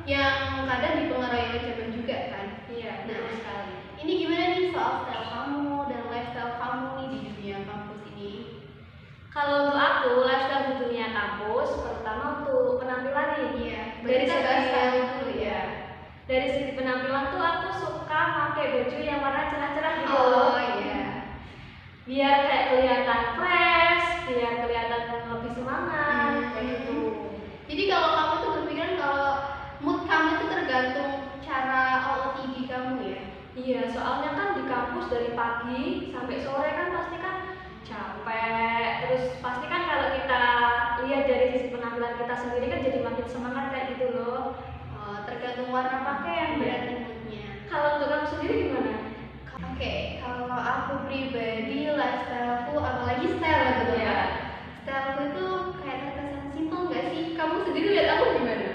yang kadang dipengaruhi oleh zaman juga kan. Iya, Nah, betul sekali. ini gimana nih soal style kamu dan lifestyle kamu nih di dunia kampus ini? Kalau untuk aku, lifestyle di dunia kampus, terutama untuk penampilan nih. Iya, Dari kita bahas segi style dulu ya. Dari segi penampilan tuh aku suka pakai baju yang warna cerah-cerah gitu. Oh iya. Biar kayak kelihatan fresh, biar kelihatan lebih semangat, kayak gitu. Jadi kalau kamu tuh berpikiran kalau mood kamu itu tergantung cara OOTD kamu ya? Iya, soalnya kan di kampus dari pagi sampai sore kan pasti kan capek. Terus pasti kan kalau kita lihat dari sisi penampilan kita sendiri kan jadi makin semangat kayak gitu loh. Tergantung warna pakaian berarti moodnya. Kalau untuk kamu sendiri gimana? Oke, kalau aku pribadi lifestyleku apalagi style gitu ya. Styleku itu kayak terkesan simple nggak sih? Kamu sendiri lihat aku gimana?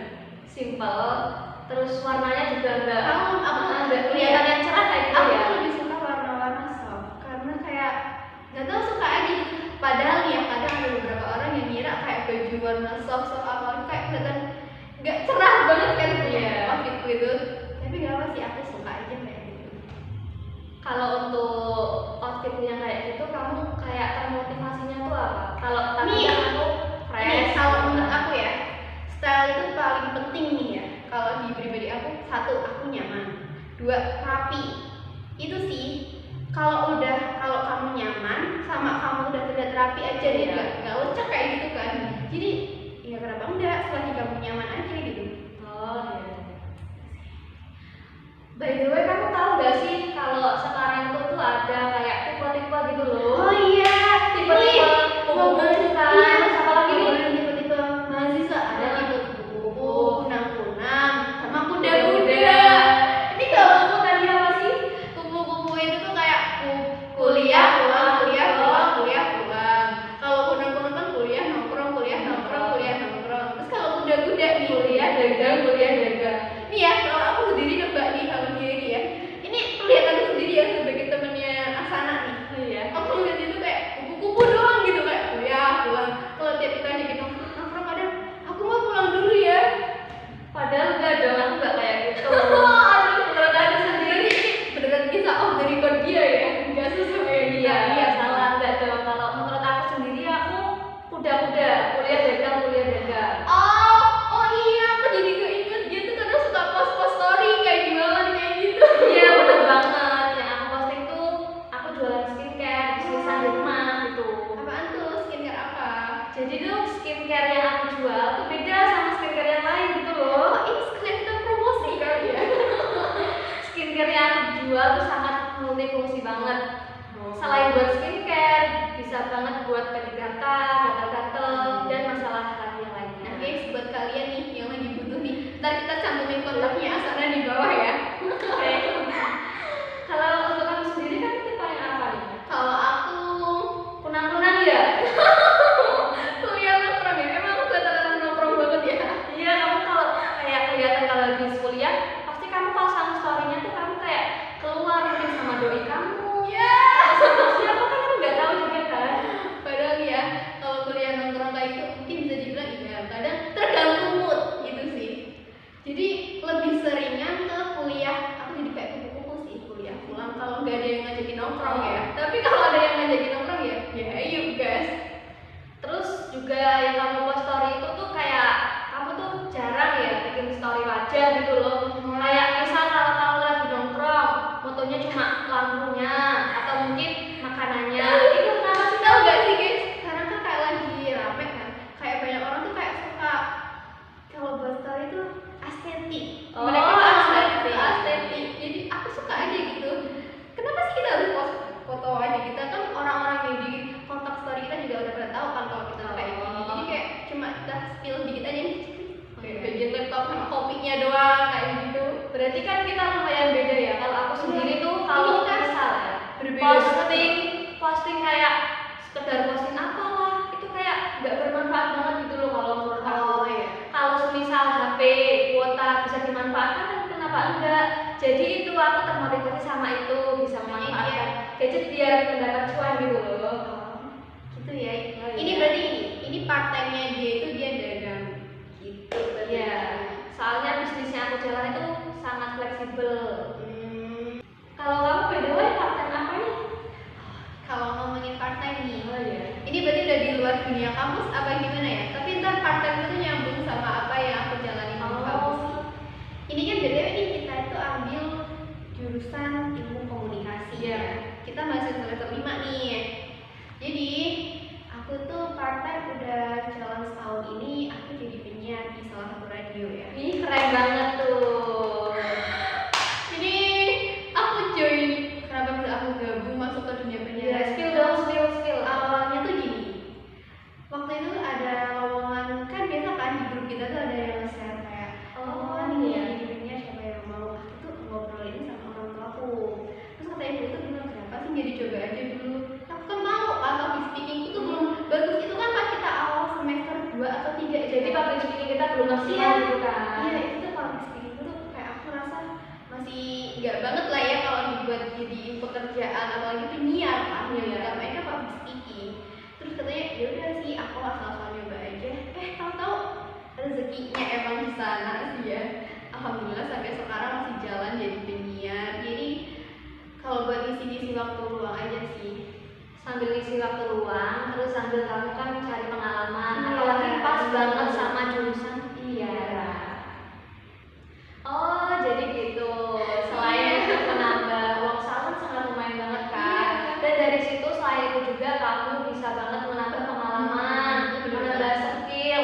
Simple, terus warnanya juga enggak Aku kelihatan yang cerah kayak gitu ya. Aku lebih suka warna-warna soft karena kayak nggak tahu suka aja gitu. Padahal ya kadang ada beberapa orang yang ngira kayak baju warna soft apalagi kayak kelihatan nggak cerah banget kan outfitku itu. Tapi nggak apa sih, aku suka aja kayak gitu. Kalau untuk outfitnya kayak gitu, kamu kayak termotivasinya tuh apa? Kalau tadi aku fresh. Kalau menurut aku ya, style itu paling penting nih ya. Kalau di pribadi aku, satu, aku nyaman. Dua, rapi. Itu sih. Kalau kamu nyaman sama kamu udah terlihat rapi aja deh, nggak lecek kayak gitu kan. Jadi ya kenapa enggak, selagi kamu nyaman aja gitu. Oh iya. By the way, kamu tahu gak sih kalau sekarang tuh ada kayak tipe-tipe gitu loh. Oh iya, tipe-tipe kupu-kupu kan. Terus apa lagi nih? Tipe-tipe mahasiswa, ada tipe kupu-kupu, kunang-kunang, sama kuda-kuda. Ini kalau Kupu tadi apa sih? kupu-kupu itu tuh kayak kuliah pulang, kuliah pulang, kuliah pulang. Kalau kunang-kunang kan kuliah nongkrong, kuliah nongkrong, kuliah nongkrong. Terus kalau kuda-kuda nih Kuliah dagang, kuliah dagang. Nih ya, kalau aku sendiri nebak nih sama dia ini ya. Ini kelihatannya sendiri ya sebagai temennya Asana nih. Iya. Aku ngeliat itu kayak kupu-kupu doang gitu kayak kuliah pulang. Kalau tiap kita ajakin nongkrong kadang aku mau pulang dulu ya. Padahal enggak dong, aku enggak kayak gitu. Aduh, menurut aku sendiri ini beneran bisa off dari record dia ya. Enggak sesuai kayak dia. Iya, salah enggak dong. Kalau menurut aku sendiri aku kuda-kuda, kuliah dagang, kuliah dagang. Oh iya, aku jadi keinget dia tuh kadang suka post story kayak gimana kayak gitu. Iya, bener banget. Yang aku posting tuh aku jualan skincare, bisnisan di rumah gitu. Apaan tuh, skincare apa? Jadi tuh skincare yang aku jual tuh beda sama skincare yang lain gitu loh. Ini sekalian kita promosi kali ya. Skincare yang aku jual tuh sangat multifungsi banget. Selain buat skincare, bisa banget buat penyegatan, gatal-gatal, dan masalah hati yang lainnya. Nah guys, buat kalian nih yang lagi butuh nih, ntar kita cantumin kontaknya Asana di bawah ya. Oke. Kalau untuk kamu sendiri kan tipe yang apa nih? Kalau aku Kunang-kunang ya? kuliah nongkrong ya, emang aku kelihatan anak nongkrong banget ya. Iya, kamu kalau kayak kelihatan kalau di kuliah, pasti kamu pasang story-nya tuh kamu kayak keluar mungkin sama doi kamu. Ya. Sama siapa kan kamu nggak tahu juga kan? Padahal ya, kalau kuliah nongkrong kayak gitu mungkin bisa dibilang iya, kadang tergantung mood gitu sih. Jadi lebih seringan ke kuliah, aku jadi kayak kupu-kupu sih kuliah pulang kalau nggak ada yang ngajakin nongkrong ya. Tapi kalau ada yang ngajakin nongkrong ya, ya ayo guys. Terus juga yang kamu post story itu tuh kayak kamu tuh jarang ya bikin story wajah gitu loh. Kayak misal kalau kamu lagi nongkrong, fotonya cuma lampunya atau mungkin makanannya. Itu kenapa sih? Tahu gak sih guys? Sekarang kan kayak lagi rame kan, kayak banyak orang tuh kayak suka kalau buat story tuh estetik. Oh, Mereka tuh estetik. estetik. Jadi aku suka aja gitu. Kenapa sih kita harus post foto aja? Kita kan orang-orang yang di kontak story kita juga udah pada tahu kan kalau kita kayak gini. Jadi kayak cuma kita spill dikit aja nih. Kayak bagian laptop sama kopinya doang kayak gitu. Berarti kan kita lumayan beda ya. Kalau aku sendiri tuh kalau Ini kita misal ya berbeda posting kayak sekedar posting apa lah, itu kayak nggak bermanfaat banget gitu loh kalau menurut aku. Oh iya. Kalau semisal HP kuota bisa dimanfaatkan, kan kenapa enggak? Jadi itu aku termotivasi sama itu, bisa memanfaatkan gadget biar mendapat cuan gitu loh. Gitu ya. Oh, iya. Ini berarti ini part time-nya dia itu dia dagang gitu. Iya, soalnya bisnisnya jalan itu sangat fleksibel. Hmm, Kalau kamu by the way part time apa nih? kalau ngomongin part time nih, Oh iya. ini berarti udah di luar dunia kampus apa gimana ya? Tapi ntar part time itu nyambung sama apa yang aku jalani di kampus sih. Ini kan BTW nih kita itu ambil jurusan ilmu komunikasi Iya. ya. Kita masih semester 5 nih. Jadi aku tuh part time udah jalan setahun ini, aku jadi penyiar di salah satu radio ya. Ih keren banget tuh. Jadi aku join, kenapa bisa aku gabung masuk ke dunia penyiaran? Ya, skill dong, skill. Awalnya tuh gini, waktu itu ada lowongan, kan biasa kan di grup kita tuh ada yang share kayak Oh, nih iya. jadi penyiar siapa yang mau. Aku tuh ngobrol ini sama orang tua aku, terus kata ibu tuh bilang kenapa sih jadi coba aja dulu. Aku kan mau kan, public speaking itu tuh belum bagus, itu kan pas kita awal semester 2 atau 3. Jadi public speaking kita belum maksimal Iya. gitu kan. Iya, itu tuh public speaking itu tuh kayak aku rasa masih nggak banget lah ya kalau dibuat jadi pekerjaan, apalagi penyiar kan yang Iya. udah mereka public speaking. Terus katanya ya udah sih aku asal-asal nyoba aja. Tahu-tahu rezekinya emang di sana sih ya. Alhamdulillah sampai sekarang masih jalan jadi penyiar. Jadi kalau buat isi-isi waktu luang aja sih. Sambil isi waktu luang, terus sambil kamu kan cari pengalaman, Iya. apalagi pas banget sama jurusan. Iya. Oh jadi gitu. Selain untuk menambah uang saku sangat lumayan banget kan. Iya. Dan dari situ selain itu juga kamu bisa banget menambah pengalaman, menambah skill,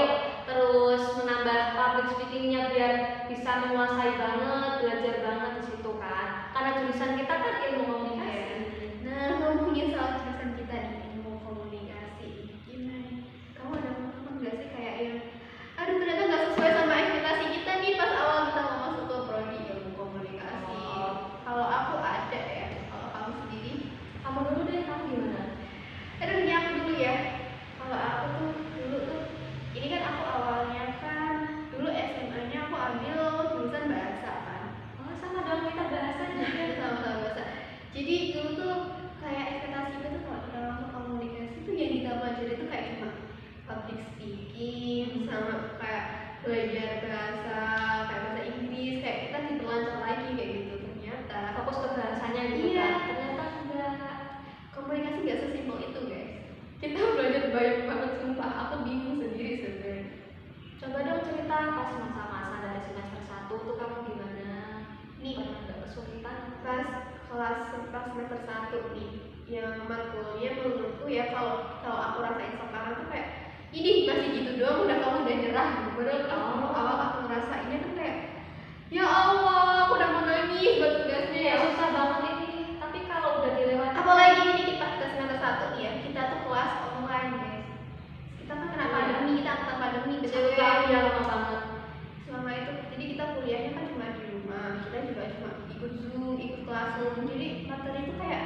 terus menambah public speakingnya biar bisa menguasai banget, belajar banget di situ kan. Karena jurusan kita kan ilmu komunikasi. Nah, ngomongin soal jurusan kita nih, ilmu komunikasi. Gimana nih? Kamu ada pengalaman nggak sih kayak yang, aduh ternyata nggak sesuai sama ekspektasi kita nih pas awal kita mau masuk ke prodi ilmu komunikasi. Oh. Kalau aku ada ya, kalau kamu sendiri? Kamu dulu deh, kamu gimana? Aduh, ini aku dulu ya. Kalau aku tuh dulu tuh, ini kan aku awalnya kan dulu SMA-nya aku ambil jurusan bahasa kan. Oh sama dong, kita bahasa juga. Sama-sama bahasa. Jadi dulu tuh kayak ekspektasi gue tuh kalau kita masuk komunikasi tuh yang kita pelajari tuh kayak cuma public speaking sama kayak belajar bahasa, kayak bahasa Inggris, kayak kita diperlancar lagi kayak gitu. Ternyata Fokus ke bahasanya gitu Iya. kan. Ternyata enggak. komunikasi gak sesimpel itu guys. Kita belajar banyak banget, sumpah aku bingung sendiri sebenarnya. Coba dong cerita pas masa-masa dari semester 1 tuh kamu gimana? Nih, Pernah nggak kesulitan? pas kelas pas semester 1 nih, yang matkulnya menurutku ya, kalau aku rasain sekarang tuh kayak ini masih gitu doang, udah kamu udah nyerah gitu. Padahal awal aku ngerasainnya tuh kayak ya Allah, aku udah mau nangis buat tugasnya ya. Ya susah banget ini. Tapi kalau udah dilewati, Apalagi ini kita semester 1 nih ya, kita tuh kelas online guys. Kita kan kena Iya. pandemi, kita angkatan pandemi satu betul tahun ya lama banget. selama itu. Jadi kita kuliahnya kan cuma di rumah, kita juga cuma ikut Zoom, ikut classroom. Jadi materi itu kayak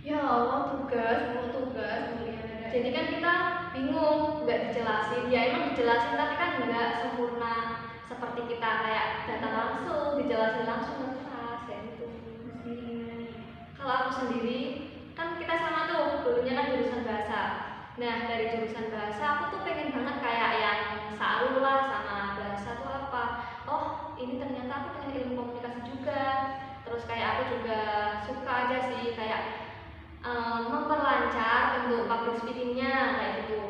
ya Allah, tugas kuliah ada. Jadi kan kita bingung, nggak dijelasin. Ya emang dijelasin tapi kan nggak sempurna seperti kita kayak datang langsung, dijelasin langsung ke kelas kayak gitu. Masih gimana nih? Kalau aku sendiri, kan kita sama tuh, dulunya kan jurusan bahasa. Nah, dari jurusan bahasa, aku tuh pengen banget kayak yang saru lah sama bahasa tuh apa. Oh, ini ternyata aku pengen ilmu komunikasi juga. Terus kayak aku juga suka aja sih kayak memperlancar untuk public speakingnya kayak gitu.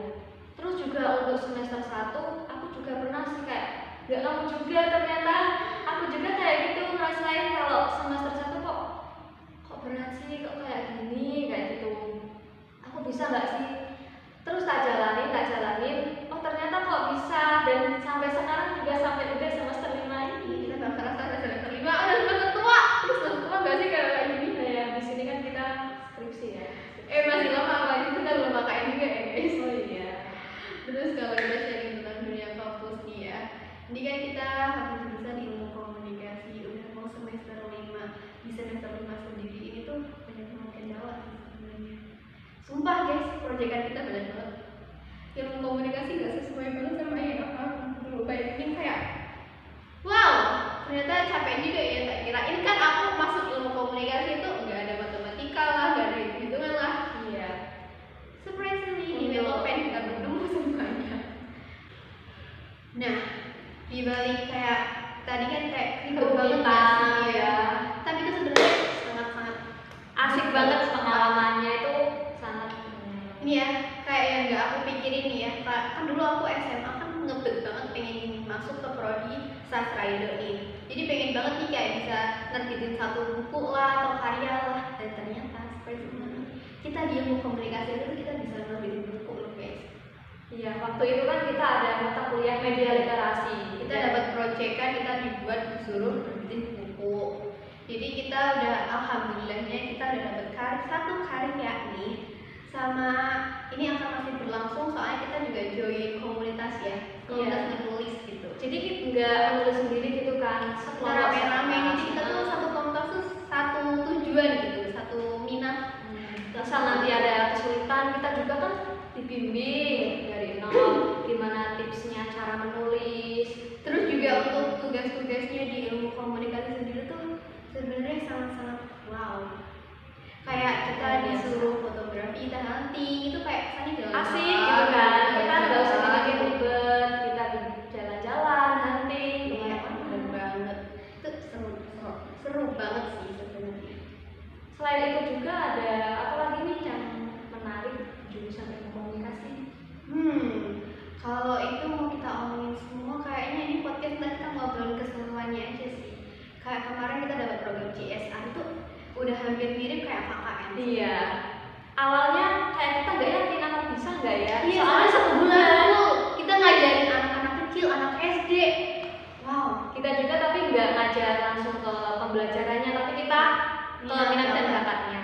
Terus juga untuk semester 1, aku juga pernah sih kayak gak kamu juga ternyata aku juga kayak gitu ngerasain kalau semester 1 kok berat sih, kok kayak gini, kayak gitu. Aku bisa nggak sih? Terus tak jalanin, oh ternyata kok bisa. Dan sampai sekarang juga sampai udah semester 5 ini. Kita nggak kerasa ada semester 5, ada semester tua. Terus semester tua nggak sih kayak gini? Kayak di sini kan kita skripsi ya. Masih lama apalagi kita belum pakai juga ya guys. Oh iya. Terus kalau kita sharing tentang dunia kampus nih ya, ini kan kita habis jurusan ilmu komunikasi, udah mau semester 5. Di semester 5 sendiri ini tuh banyak yang kendala sih sebenarnya. Sumpah guys, proyekan kita banyak banget. Ilmu komunikasi gak sesuai banget sama yang aku dulu bayangin, kayak wow, ternyata capek juga ya. Tak kirain kan aku masuk ilmu komunikasi itu nggak ada matematika lah, nggak ada hitung-hitungan lah. Iya. Surprisingly di Melopen kita bertemu semuanya. Nah, dibalik kayak tadi kan kayak ribet banget gak sih ya. Tapi itu sebenarnya sangat-sangat asik banget pengalamannya itu sangat. ini ya, kayak yang nggak aku pikirin nih ya. Kan dulu aku SMA kan ngebet banget pengen masuk ke prodi sastra Indo nih. Jadi pengen banget nih kayak bisa nerbitin satu buku lah atau karya lah. Dan ternyata seperti ini kita di ilmu komunikasi itu kita bisa nerbitin buku loh guys. Iya, waktu itu kan kita ada mata kuliah media literasi. Kita dapat proyekan, kita dibuat disuruh nerbitin buku. Jadi kita udah alhamdulillahnya kita udah dapat satu karya nih. Sama ini akan masih berlangsung soalnya kita juga join komunitas ya, komunitas menulis gitu. Jadi nggak menulis sendiri gitu kan, Kita rame-rame, jadi kita tuh satu komunitas tuh satu tujuan gitu, satu minat. Misal nanti ada kesulitan, kita juga kan dibimbing dari nol, gimana tipsnya cara menulis. Terus juga untuk tugas-tugasnya di ilmu komunikasi sendiri tuh sebenarnya sangat-sangat wow. Kayak kita disuruh fotografi, kita hunting, itu kayak kesannya jalan-jalan asik gitu kan, kita nggak usah bikin ribet, kita jalan-jalan, hunting, iya, bener banget. Itu seru banget sih sebenarnya. Selain itu juga ada apa lagi nih yang menarik jurusan ilmu komunikasi? Kalau itu mau kita omongin semua kayaknya ini podcast kita ngobrolin keseruannya aja sih. Kayak kemarin kita dapat program CSR itu udah hampir mirip kayak KKN. Iya. Awalnya kayak kita nggak yakin apa bisa nggak ya? Iya, Soalnya satu bulan dulu kita ngajarin anak-anak kecil, anak SD. Wow. Kita juga tapi nggak ngajar langsung ke pembelajarannya, tapi kita ke minat dan bakatnya.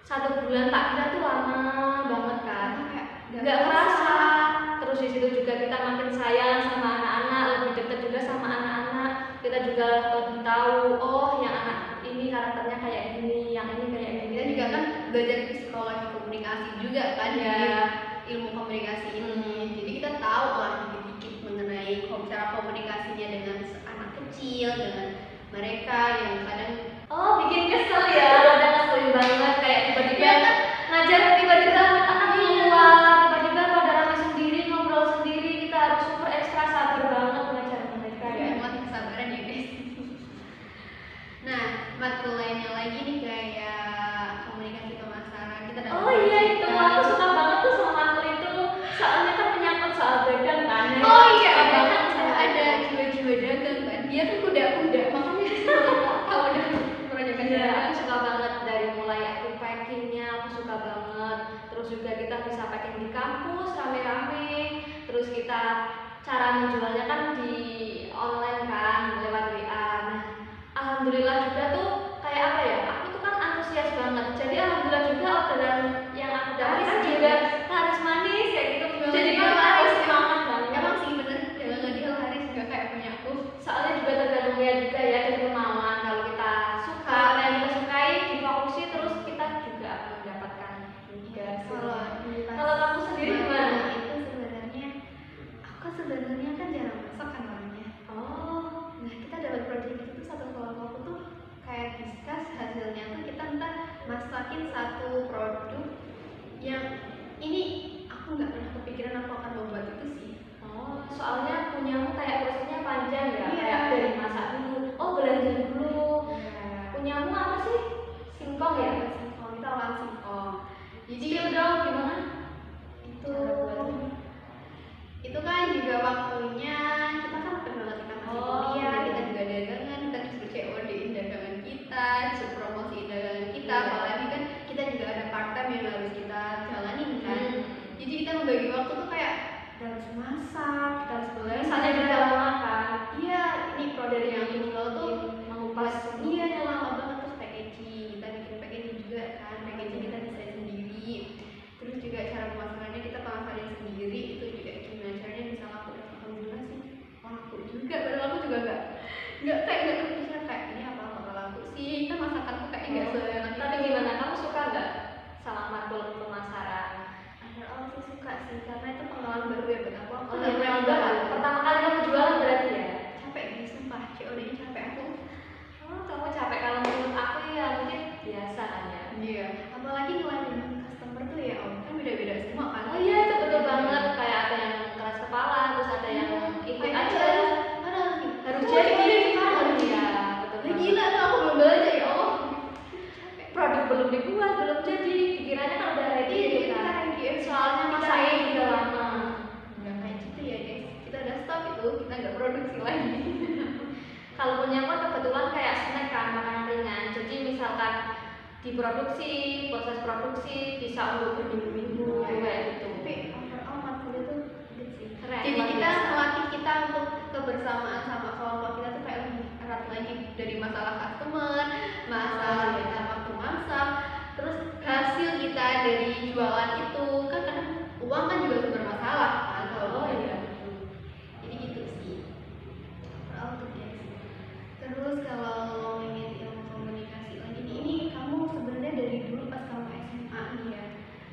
1 bulan tak kira tuh lama banget kan? Nggak kerasa. Terus di situ juga kita makin sayang sama anak-anak, lebih dekat juga sama anak-anak. Kita juga lebih tahu, oh yang anak ini karakternya kayak gini, yang ini kayak gini. Kita juga kan belajar psikologi komunikasi juga kan ya. Di ilmu komunikasi ini. Jadi kita tahu lah dikit-dikit mengenai cara komunikasinya dengan anak kecil, dengan mereka yang kadang bikin kesel ya, kadang ngeselin banget kayak tiba-tiba ngajar tiba-tiba anak keluar, tiba-tiba pada rame sendiri, ngobrol sendiri, kita harus super ekstra sabar banget mengajar mereka ya. mati kesabaran ya guys. Nah, matkul lainnya lagi nih kayak komunikasi pemasaran kita dapat. Oh iya itu, aku suka banget tuh sama matkul itu, soalnya kan menyangkut soal dagang kan. Oh iya, ada jiwa-jiwa dagang kan. Dia tuh kuda-kuda, makanya kalau udah merajakan Iya, dagang. aku suka banget dari mulai aku packingnya, aku suka banget. Terus juga kita bisa packing di kampus rame-rame. Terus kita cara menjualnya kan di online kan lewat WA. Nah, alhamdulillah juga tuh kayak apa ya? Aku tuh kan antusias banget. Jadi alhamdulillah juga orderan yang aku dapatkan juga laris manis kayak gitu. Jadi kita harus semangat banget. Emang sih bener, dagangan dia laris juga kayak punya aku. Soalnya juga tergantung ya juga ya dari kemauan. Kalau kita suka, yang kita sukai, difokusi terus kita juga akan mendapatkan juga. Kalau kamu sendiri gimana? Itu sebenarnya kan jarang masak kan orangnya. Oh, Nah kita dapat proyek itu satu kelompok tuh kayak discuss hasilnya tuh kita minta masakin satu produk yang ini aku nggak pernah kepikiran aku akan membuat itu sih. oh, soalnya punyamu kayak prosesnya panjang ya, Iya. kayak dari masak dulu, oh belanja dulu. Ya. Punyamu apa sih? Singkong ya? Singkong kita olahan singkong. Jadi Spill dong gimana? itu kan juga waktunya kita kan pernah banget kita masih kuliah, kita juga dagangan, kita disuruh COD-in dagangan kita, disuruh promosiin dagangan kita, apalagi kan kita juga ada part time yang harus kita jalanin kan. Jadi kita membagi waktu tuh kayak kita harus masak, kita harus belanja. Misalnya di dalam makan. Iya, ini produk yang aku jual tuh mengupas. Iya, yang lama banget terus packaging, kita bikin packaging juga kan, packaging kita desain sendiri. Terus juga cara pemasarannya kita pemasarin sendiri, itu juga gimana caranya bisa laku. Alhamdulillah sih laku juga, padahal aku juga nggak kepikiran kayak ini apa bakal laku sih, kan masakanku kayak nggak se. Tapi gimana, kamu suka nggak sama matkul pemasaran? Awal sih suka sih, karena itu pengalaman baru ya buat aku. Aku Oh, nggak pernah yang jualan. pertama kali kamu jualan berarti ya? Capek nih, sumpah COD-nya capek aku. Oh, kamu capek, kalau menurut aku ya mungkin biasa kan ya. Iya, apalagi ngeladenin customer tuh ya om, kan beda-beda semua kan. Oh iya, itu betul banget, kayak ada yang keras kepala, terus ada yang ikut aja. Ada Harus kita nggak produksi lagi. Kalau punya aku kebetulan kayak snack kan, makanan ringan. Jadi misalkan diproduksi, proses produksi bisa untuk berminggu-minggu kayak gitu. Tapi overall matkul itu good sih. Keren, Jadi luar kita biasa. melatih kita untuk kebersamaan sama kawan-kawan kita tuh kayak lebih erat lagi, dari masalah customer, masalah kita waktu masak, terus hasil kita dari jualan itu kan kadang uang kan juga sumber masalah kan kalau Oh, kita iya. gitu. Jadi gitu sih. Overall tuh ya sih. Terus kalau ngomongin ilmu komunikasi lagi nih, ini kamu sebenarnya dari dulu pas kamu SMA nih ya,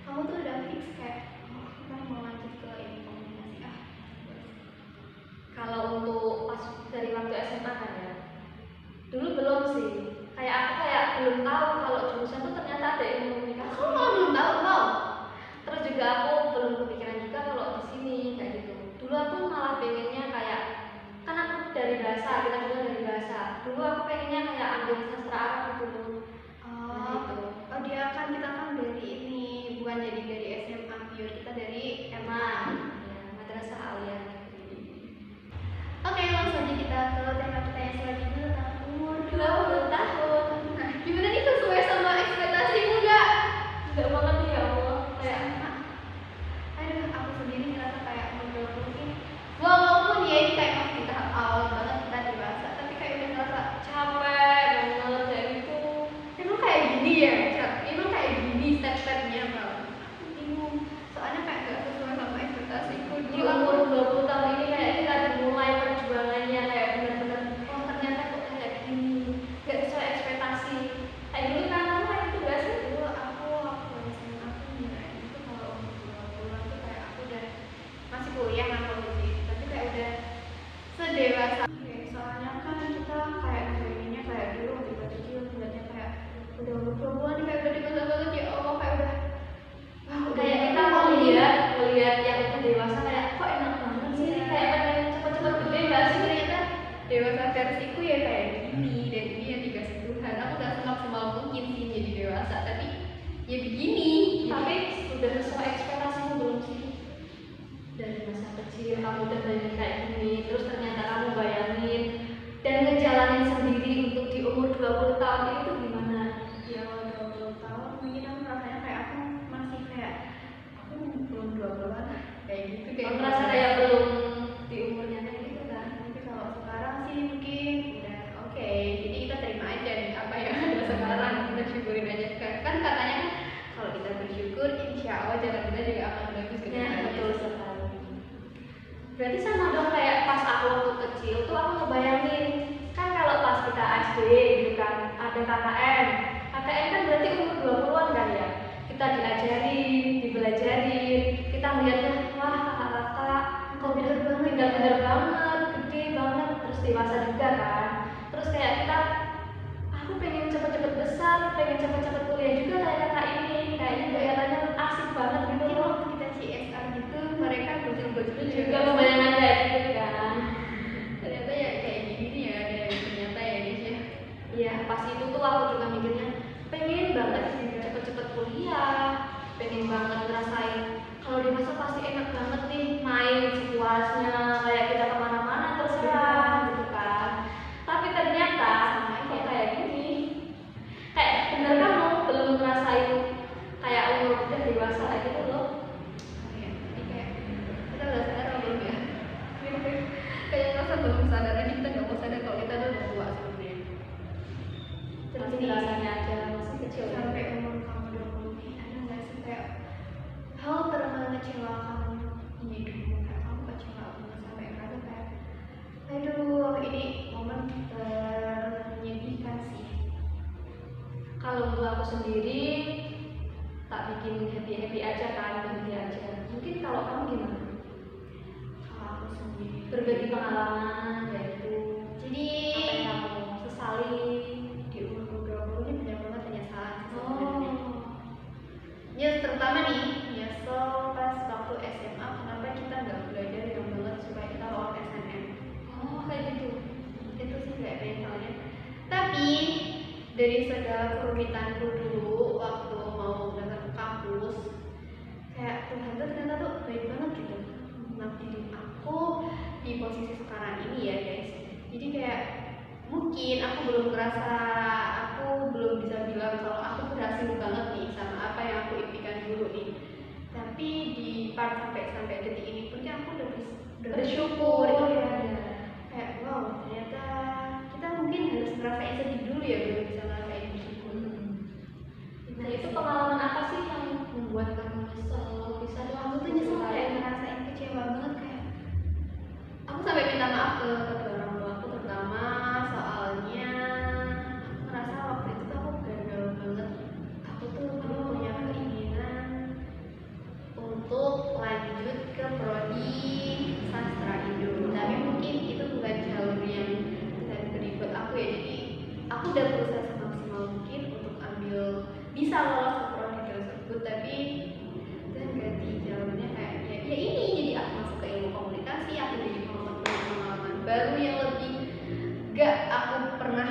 kamu tuh udah fix kayak oh kita mau lanjut ke ilmu komunikasi ah. Kalau untuk pas dari waktu SMA kan ya, dulu belum sih. Kayak aku kayak belum tahu kalau jurusan tuh ternyata ada ilmu komunikasi. Aku malah belum tahu wow. Terus juga aku belum kepikiran juga kalau di sini kayak gitu. Dulu aku malah pengennya kayak, kan aku dari bahasa, kita juga dari bahasa. Dulu aku pengennya kayak ambil sastra Arab gitu. Nah, gitu. Oh dia kan kita kan dari ini bukan jadi dari SMA pure, kita dari Emang ya, madrasah aliyah. Oke, langsung aja kita ke tema kita yang selanjutnya tentang umur 20 tahun. Nah, gimana nih sesuai sama ekspektasimu nggak? Enggak banget ya Allah. Kayak Aduh, aku sendiri ngerasa kayak umur 20 ini walaupun ya ini kayak masih di tahap awal banget kita dewasa, tapi kayak udah ngerasa capek banget kayak gitu. emang kayak gini ya, Cat? Emang kayak gini step-stepnya Bang? Aku bingung, soalnya kayak gak sesuai sama ekspektasiku Di dulu. Aku umur 20 tahun ini kayak kita dimulai perjuangannya kayak benar-benar oh ternyata kok kayak gini, nggak sesuai ekspektasi. Kayak dulu kan kamu kayak gitu gak sih? dulu aku waktu SMA aku ngira itu kalau umur 20-an tuh kayak aku udah masih kuliah kan posisi, tapi kayak udah sedewasa. Oke, soalnya kan kita kayak pengennya kayak dulu waktu kecil ngeliatnya kayak udah umur 20-an nih kayak udah dewasa banget ya Allah, kayak udah wah udah Kayak kita mau lihat yang udah dewasa kayak kok enak banget sih, kayak pengen cepet-cepet gede gak sih? ternyata dewasa versiku ya kayak gini, dan ini yang dikasih Tuhan. Aku udah semaksimal mungkin sih jadi dewasa, tapi ya begini. Tapi sudah sesuai ekspektasimu belum sih? Dari masa kecil kamu udah bayangin kayak gini, terus ternyata kamu bayangin dan ngejalanin sendiri untuk di umur 20 tahun itu gimana? Ya kalau 20 tahun mungkin aku rasanya kayak aku masih kayak aku belum 20-an kayak gitu, kayak Kamu merasa kayak belum di umurnya kayak gitu kan? tapi kalau sekarang sih mungkin udah oke, jadi kita terima aja nih apa yang ada sekarang, kita syukurin aja kan katanya kan kalau kita bersyukur insya Allah jalan kita juga akan bagus ke Ya, depannya. betul sekali. Berarti sama dong kayak pas aku waktu kecil tuh aku ngebayangin kan kalau pas kita SD gitu kan ada KKN. KKN kan berarti umur 20-an kan ya. Kita diajarin, dibelajarin, kita melihatnya wah kakak-kakak kok bener banget, gede banget, terus dewasa juga kan. Terus kayak kita aku pengen cepet-cepet besar, pengen cepet-cepet kuliah juga kayak kakak ini. Kayaknya kelihatannya asik banget gitu Mungkin loh. waktu kita CSR gitu mereka bocil-bocil Juga membayangkan kayak gitu kan. ternyata ya kayak gini ya, dan ternyata ya guys ya. Iya, pas itu tuh aku juga mikirnya pengen banget cepet-cepet kuliah, pengen banget ngerasain kalau di masa pasti enak banget nih main sepuasnya, kayak kita kemana-mana terserah gitu kan. Tapi ternyata kok kayak gini, kayak bener kamu belum ngerasain kayak umur udah dewasa kayak gitu loh. Ya, jadi kayak kita udah sadar atau belum ya? Kayak ngerasa belum sadar aja, kita nggak mau sadar kalau kita udah tua sebenarnya. Terus Masih nih, rasanya aja masih kecil ya. sampai umur kamu 20 nih ada nggak sih kayak hal termengecewakan di hidupmu, kayak kamu kecewa banget sampai ngerasa kayak aduh ini momen menyedihkan sih. Kalau untuk aku sendiri tak bikin happy aja kan, bahagia aja. Mungkin kalau kamu gimana? Kalau aku sendiri Berbagi pengalaman kayak gitu. jadi Apa yang kamu sesali? di umur 20 ini banyak banget penyesalan sih Oh, sebenarnya. Ya terutama nih nyesel pas waktu SMA kenapa kita nggak belajar yang banget supaya kita lolos SNM. kayak gitu. Itu sih kayak penyesalannya. Tapi dari segala kerumitanku dulu waktu mau datang ke kampus, kayak Tuhan tuh ternyata tuh baik banget gitu, ngabdiin aku di posisi sekarang ini ya guys. Jadi kayak mungkin aku belum merasa, aku belum bisa bilang kalau aku berhasil banget nih sama apa yang aku impikan dulu nih. Tapi di part sampai detik ini pun aku udah bersyukur ya. Kayak wow, ternyata kita mungkin harus ngerasain sedih dulu ya baru bisa ngerasain bersyukur. Nah itu pengalaman apa sih yang membuat kamu nyesel? Bisa dong, Aku tuh nyesel kayak ngerasain kecewa banget, kayak aku sampai minta maaf ke kedua orang tua aku terutama, soalnya aku ngerasa waktu itu tuh aku gagal banget. Aku tuh dulu punya keinginan untuk lanjut ke prodi sastra Indo, tapi mungkin itu bukan jalur yang bisa diberi buat aku ya. Jadi aku udah berusaha semaksimal mungkin untuk ambil bisa lolos ke prodi tersebut, tapi dan ganti jalurnya kayak ya ini, jadi aku masuk ke ilmu komunikasi, aku jadi pengalaman baru yang lebih gak aku pernah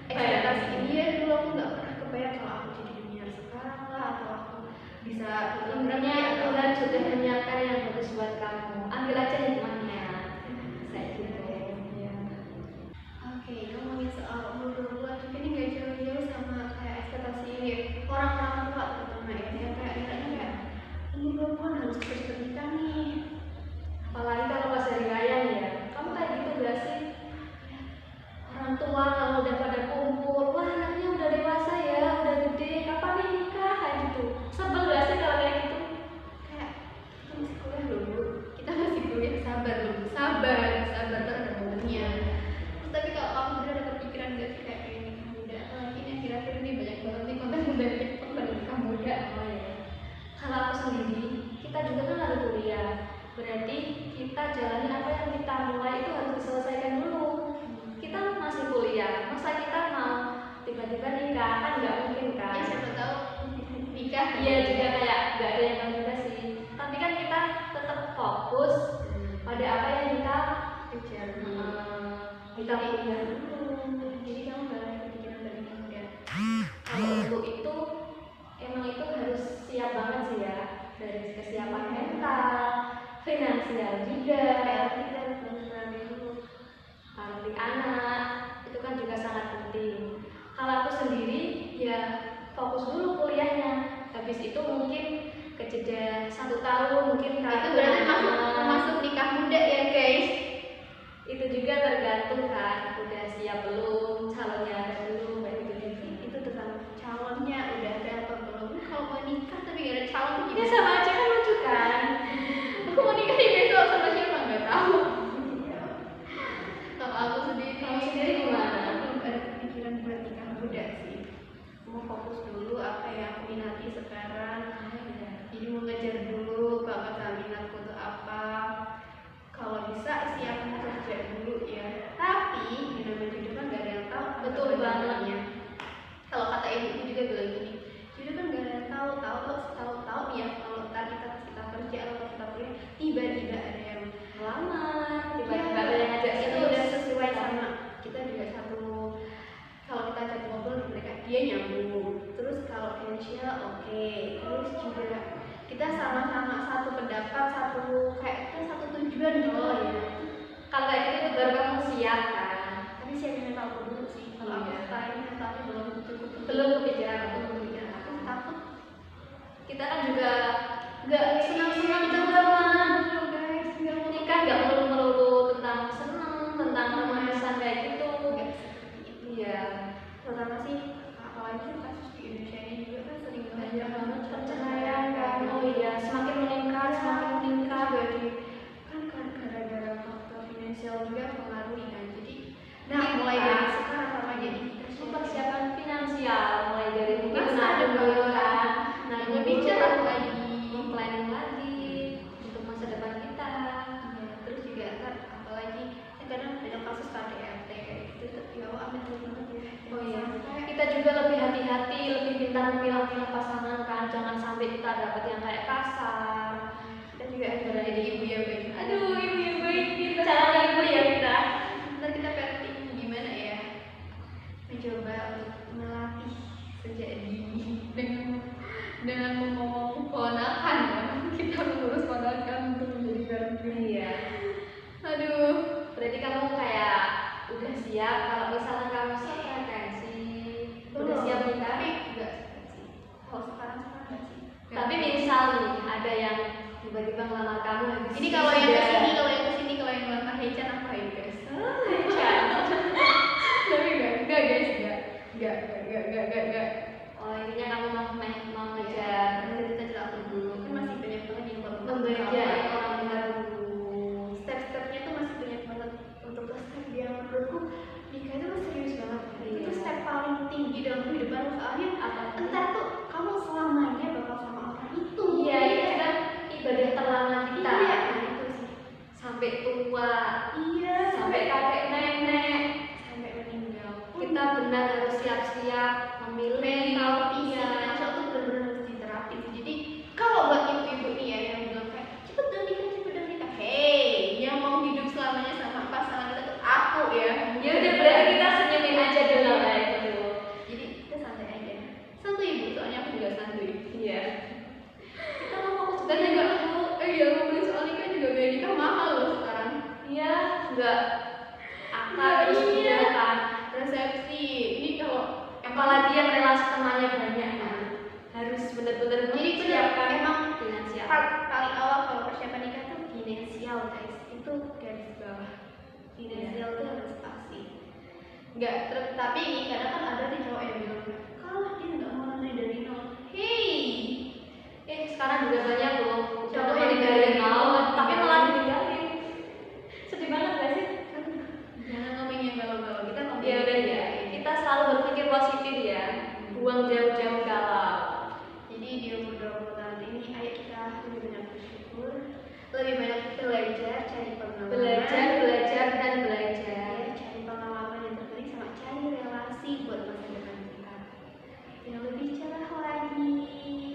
ekspektasi ini ya. Dulu aku gak pernah kebayang kalau aku jadi dunia sekarang lah, atau aku bisa sebenarnya Tuhan sudah menyiapkan yang bagus buat kamu. Ambil aja hikmahnya. Kayak gitu. ya. Oke, ngomongin soal umur 20-an juga ini gak jauh-jauh sama kayak ekspektasi orang-orang tua terutama ya. Yang kayak kayak umur 20-an harus cepet-cepet nikah nih. Apalagi kalau pas hari raya ya. Kamu kayak gitu gak sih? Orang tua kalau udah pada kumpul, wah anaknya udah dewasa ya, udah gede, kapan nih nikah? Kayak gitu. Sebel gak sih kalau kayak gitu? Kayak kita masih kuliah loh Bu, kita masih kuliah, sabar loh Bu, sabar tuh ada momennya. Terus tapi kalau kamu bener ada kepikiran gak sih kayak pengen nikah muda, apalagi ini akhir-akhir ini banyak banget nih konten dari TikTok pada nikah muda. Oh ya. Kalau aku sendiri, kita juga kan harus kuliah. Berarti kita jalani apa yang kita mulai itu harus diselesaikan dulu. Kita masih kuliah, masa kita mau tiba-tiba nikah, kan nggak mungkin kan? Ya siapa tahu nikah. Iya juga kayak nggak ada yang tahu juga sih. Tapi kan kita tetap fokus pada apa yang kita kejar. kita kuliah dulu. Jadi kamu gak ada kepikiran dari nikah muda? Kalau untuk itu emang itu harus siap banget sih ya, dari kesiapan mental, finansial juga, Tidak dulu. arti anak itu kan juga sangat penting. Kalau aku sendiri ya fokus dulu kuliahnya, habis itu mungkin kejeda 1 tahun mungkin Itu berarti masuk nikah muda ya guys. itu juga tergantung kan udah siap belum, calonnya ada belum, kayak gitu. Itu tergantung calonnya udah ada apa belum. Kalau mau nikah tapi gak ada calon tuh Ya gimana? sama aja kan, lucu kan? Aku mau nikah nih besok sama siapa nggak tahu. Kalau aku sendiri, Kamu sendiri gimana? Aku belum ada kepikiran buat nikah muda sih. Mau fokus dulu apa yang aku minati sekarang. Jadi mau ngejar dulu bakat sama minatku tuh apa. Kalau bisa siap mau kerja dulu ya. Tapi di namanya hidup kan gak ada yang tahu. Betul banget. Kalau kata ibuku juga bilang gini, hidup kan gak ada yang tahu ya kalau ntar kita kerja atau kita kuliah tiba-tiba ada yang Lamar, tiba-tiba ada yang ngajak itu serius. udah sesuai sama kita juga satu. Kalau kita ajak ngobrol mereka dia nyambung. Terus kalau finansial oke. Terus juga kita sama-sama satu pendapat, satu kayak kita satu tujuan gitu. Oh iya. Kalau kayak gitu baru kamu siap kan? Tapi siapin mentalku dulu sih. Kalau aku Iya. sekarang ini mentalnya belum cukup. Belum kepikiran. Aku takut Kita kan juga nggak senang-senang juga banget dulu guys. Nggak mau nikah nggak melulu tentang seneng, tentang remasan kayak gitu. nggak seperti itu. Iya. Terutama sih apalagi kasus di Indonesia ini juga kan sering Banyak banget perceraian perceraian kan. Oh iya, semakin meningkat, semakin meningkat. jadi kan gara-gara faktor finansial juga mempengaruhi kan. Jadi nah Kita mulai dari sekarang sama jadi mempersiapkan finansial mulai dari mungkin Masa nabung depan. dulu kan, nabung Lebih dulu, cerah lagi. planning lagi untuk masa depan kita. Ya, terus juga ntar apalagi kadang ada kasus KDRT kayak gitu ya Allah amit banget ya. Oh iya, Sampai kita juga lebih hati-hati, lebih pintar memilah-milah pasangan kan, jangan sampai kita dapat yang kayak kasar. kita juga harus jadi ibu yang baik. Aduh, ibu-ibu ini calon ibu ya kita. Ntar kita penting gimana ya, mencoba untuk melatih sejak dini dengan memomong ponakan ya. Kita mengurus ponakan untuk menjadi garda. Iya. Aduh, benar-benar harus siap-siap memilih mental fisik ya. financial tuh benar-benar harus diterapin. Jadi kalau buat ibu-ibu nih ya yang bilang kayak cepet dong nikah, hey, yang mau hidup selamanya sama pasangan kita tuh aku ya. Ya udah berarti kita senyumin aja dulu lah itu. Jadi kita santai aja. Santuy ibu, soalnya aku juga santuy. Iya. Kita mau fokus dan juga iya ngomongin soal nikah juga biaya nikah mahal loh sekarang. Iya, enggak akad terus Iya. juga kan. Resepsi ini kalau Apalagi yang relasi temannya banyak kan. Harus benar-benar jadi benar mempersiapkan emang dengan siap. part paling awal kalau persiapan nikah tuh finansial guys, itu garis bawah. Finansial tuh harus pasti. Nggak tapi ini kadang kan ada nih cowok yang bilang kalau dia nggak mau mulai dari nol. Hey, Sekarang juga banyak loh Cowok udah yang dari dari nol, nol, tapi ditinggalin. malah ditinggalin. Sedih banget gak sih? jangan ngomongin yang galau-galau, kita ngomongin Ya udah yang ya, baik. kita selalu berpikir positif ya. Buang jauh-jauh galau. Jadi di umur 20 tahun ini ayo kita lebih banyak bersyukur, lebih banyak belajar, cari pengalaman, Belajar dan belajar. ya, cari pengalaman yang terpenting sama cari relasi buat masa depan kita yang lebih cerah lagi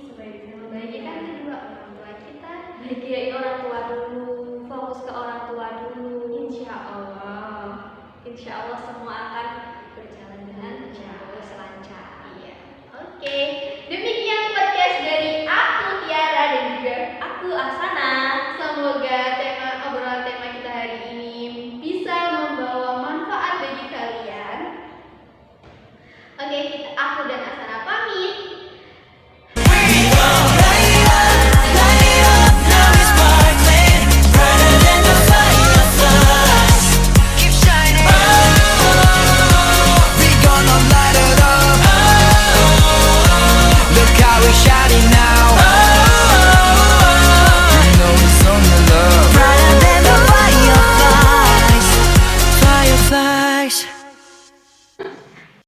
supaya bisa membahagiakan kedua orang tua kita. Bahagiain orang tua dulu, fokus ke orang tua dulu. Insya Allah. Insya Allah semua